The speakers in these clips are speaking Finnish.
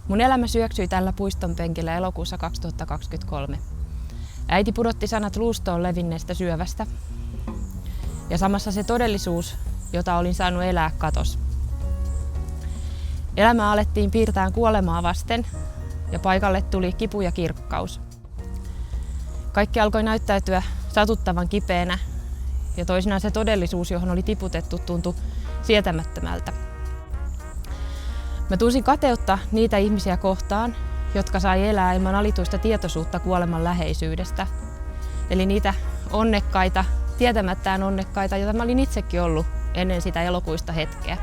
Mun elämä syöksyi tällä puiston penkillä elokuussa 2023. Äiti pudotti sanat luustoon levinneestä syövästä. Ja samassa se todellisuus, jota olin saanut elää, katosi. Elämää alettiin piirtää kuolemaa vasten ja paikalle tuli kipu ja kirkkaus. Kaikki alkoi näyttäytyä satuttavan kipeänä ja toisinaan se todellisuus, johon oli tiputettu, tuntui sietämättömältä. Mä tunsin kateutta niitä ihmisiä kohtaan, jotka sai elää ilman alituista tietoisuutta kuoleman läheisyydestä. Eli niitä onnekkaita, tietämättään onnekkaita, joita mä olin itsekin ollut ennen sitä elokuista hetkeä.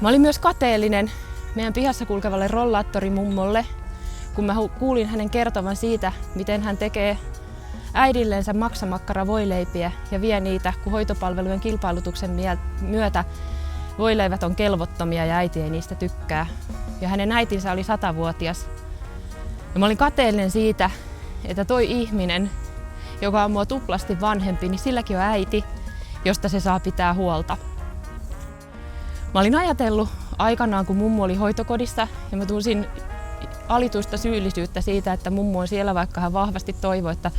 Mä olin myös kateellinen meidän pihassa kulkevalle rollaattorimummolle, kun mä kuulin hänen kertovan siitä, miten hän tekee äidillensä maksamakkara voileipiä ja vie niitä, kun hoitopalvelujen kilpailutuksen myötä voileivät on kelvottomia ja äiti ei niistä tykkää. Ja hänen äitinsä oli 100-vuotias. Ja mä olin kateellinen siitä, että toi ihminen, joka on mua tuplasti vanhempi, niin silläkin on äiti, josta se saa pitää huolta. Mä olin ajatellut aikanaan, kun mummu oli hoitokodissa, ja mä tunsin alituista syyllisyyttä siitä, että mummu on siellä, vaikka hän vahvasti toivoi, että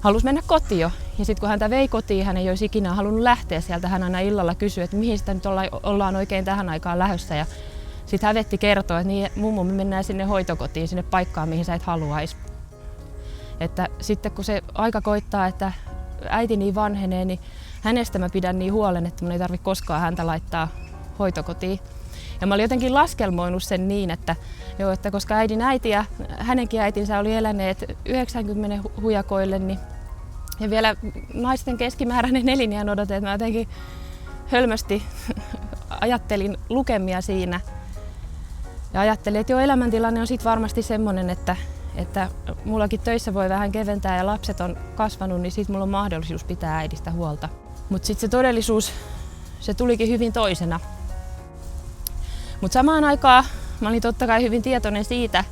halusi mennä kotiin jo. Ja sitten kun häntä vei kotiin, hän ei olisi ikinä halunnut lähteä sieltä. Hän aina illalla kysyi, että mihin sitä nyt ollaan oikein tähän aikaan lähdössä. Ja sitten hävetti kertoa, että niin, mummo, me mennään sinne hoitokotiin, sinne paikkaan, mihin sä et haluaisi. Että sitten kun se aika koittaa, että äiti niin vanhenee, niin hänestä mä pidän niin huolen, että mun ei tarvitse koskaan häntä laittaa hoitokotiin. Ja mä olin jotenkin laskelmoinut sen niin, että koska äidin äiti ja hänenkin äitinsä oli eläneet 90 hujakoille, niin ja vielä naisten keskimääräinen eliniän odote, että mä jotenkin hölmösti ajattelin lukemia siinä. Ja ajattelin, että elämäntilanne on sitten varmasti semmoinen, että mullakin töissä voi vähän keventää ja lapset on kasvanut, niin sitten mulla on mahdollisuus pitää äidistä huolta. Mutta sitten se todellisuus, se tulikin hyvin toisena. Mutta samaan aikaan mä olin totta kai hyvin tietoinen siitä,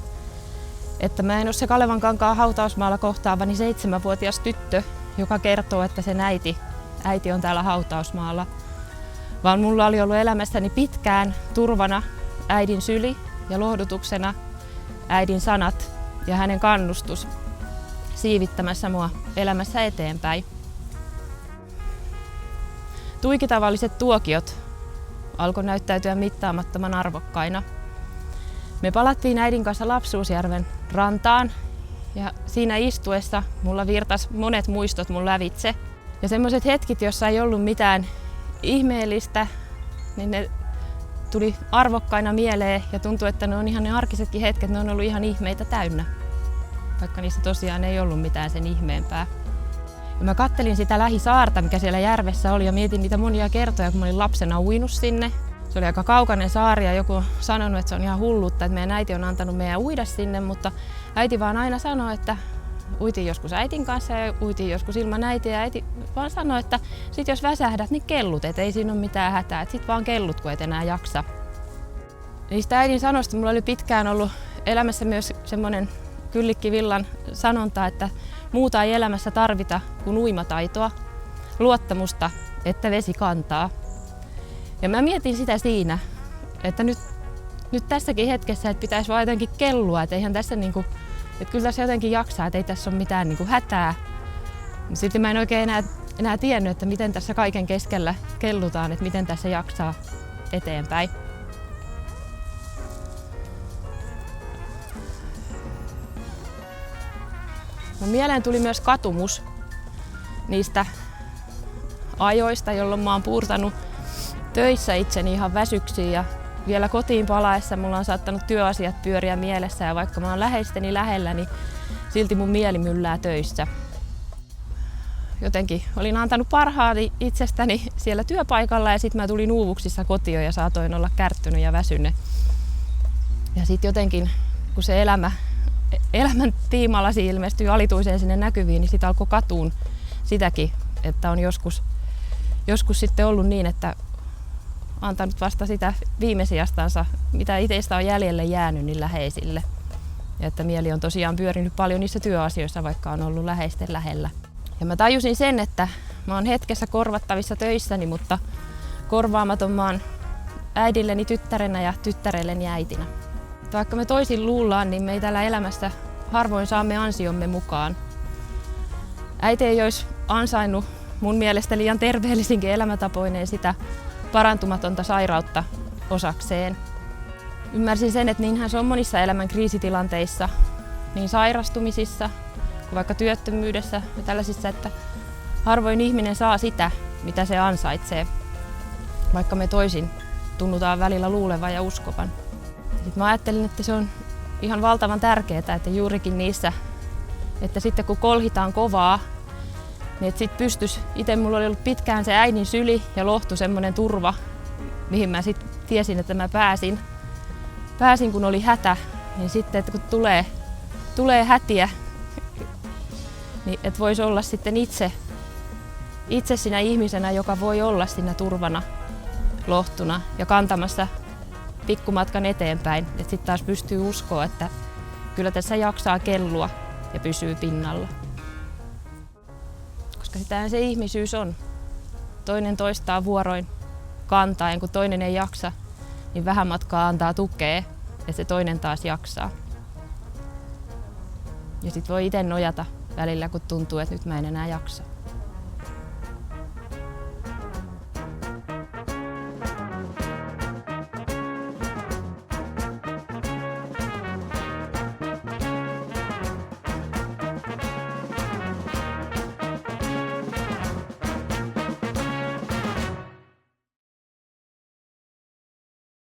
että mä en ole se Kalevankankaan hautausmaalla kohtaavani 7-vuotias tyttö, joka kertoo, että sen äiti on täällä hautausmaalla. Vaan mulla oli ollut elämässäni pitkään turvana äidin syli ja lohdutuksena äidin sanat ja hänen kannustus siivittämässä mua elämässä eteenpäin. Tuikitavalliset tuokiot alkoi näyttäytyä mittaamattoman arvokkaina. Me palattiin äidin kanssa Lapsuusjärven rantaan ja siinä istuessa mulla virtasi monet muistot mun lävitse. Ja semmoiset hetket, joissa ei ollut mitään ihmeellistä, niin ne tuli arvokkaina mieleen ja tuntui, että ne on ihan ne arkisetkin hetket, ne on ollut ihan ihmeitä täynnä. Vaikka niissä tosiaan ei ollut mitään sen ihmeempää. Ja mä kattelin sitä lähisaarta, mikä siellä järvessä oli ja mietin niitä monia kertoja, kun mä olin lapsena uinut sinne. Se oli aika kaukainen saari ja joku on sanonut, että se on ihan hullutta, että meidän äiti on antanut meidän uida sinne, mutta äiti vaan aina sanoi, että uitiin joskus äitin kanssa ja uitiin joskus ilman äitiä. Ja äiti vaan sanoi, että sit jos väsähdät, niin kellut, et ei siinä ole mitään hätää, että sit vaan kellut, kun et enää jaksa. Niistä äidin sanoista mulla oli pitkään ollut elämässä myös semmoinen Kyllikki-Villan sanonta, että muuta ei elämässä tarvita kuin uimataitoa, luottamusta, että vesi kantaa. Ja mä mietin sitä siinä, että nyt tässäkin hetkessä, että pitäisi vaan jotenkin kellua, että eihän tässä että kyllä tässä jotenkin jaksaa, että ei tässä ole mitään hätää. Sitten mä en oikein enää tiennyt, että miten tässä kaiken keskellä kellutaan, että miten tässä jaksaa eteenpäin. No, mieleen tuli myös katumus niistä ajoista, jolloin mä oon puurtanut töissä itseni ihan väsyksiin ja vielä kotiin palaessa mulla on saattanut työasiat pyöriä mielessä ja vaikka mä oon läheisteni lähellä, niin silti mun mieli myllää töissä. Jotenkin olin antanut parhaani itsestäni siellä työpaikalla ja sitten mä tulin uuvuksissa kotiin ja saatoin olla kärttynyt ja väsynyt. Ja sitten jotenkin, kun se elämän tiimalasi ilmestyi alituiseen sinne näkyviin, niin sitten alkoi katuun sitäkin, että on joskus sitten ollut niin, että antanut vasta sitä viimesijastansa, mitä itsestä on jäljelle jäänyt, niin läheisille. Ja että mieli on tosiaan pyörinyt paljon niissä työasioissa, vaikka on ollut läheisten lähellä. Ja mä tajusin sen, että mä oon hetkessä korvattavissa töissäni, mutta korvaamaton mä oon äidilleni tyttärenä ja tyttärelleni äitinä. Vaikka me toisin luullaan, niin me ei täällä elämässä harvoin saamme ansiomme mukaan. Äiti ei olisi ansainnut mun mielestä liian terveellisinkin elämäntapoineen sitä parantumatonta sairautta osakseen. Ymmärsin sen, että niinhän se on monissa elämän kriisitilanteissa, niin sairastumisissa kuin vaikka työttömyydessä ja tällaisissa, että harvoin ihminen saa sitä, mitä se ansaitsee, vaikka me toisin tunnutaan välillä luulevan ja uskovan. Sitten mä ajattelin, että se on ihan valtavan tärkeää, että juurikin niissä, että sitten kun kolhitaan kovaa, niin että sit pystyisi, itse mulla oli ollut pitkään se äidin syli ja lohtu, semmoinen turva, mihin mä sitten tiesin, että mä pääsin kun oli hätä, niin sitten että kun tulee hätiä, niin että voisi olla sitten itse sinä ihmisenä, joka voi olla siinä turvana, lohtuna ja kantamassa pikkumatkan eteenpäin. Että sitten taas pystyy uskoa, että kyllä tässä jaksaa kellua ja pysyy pinnalla. Koska sitähän se ihmisyys on. Toinen toistaa vuoroin kantaen, kun toinen ei jaksa, niin vähän matkaa antaa tukea ja se toinen taas jaksaa. Ja sitten voi itse nojata välillä, kun tuntuu, että nyt mä en enää jaksa.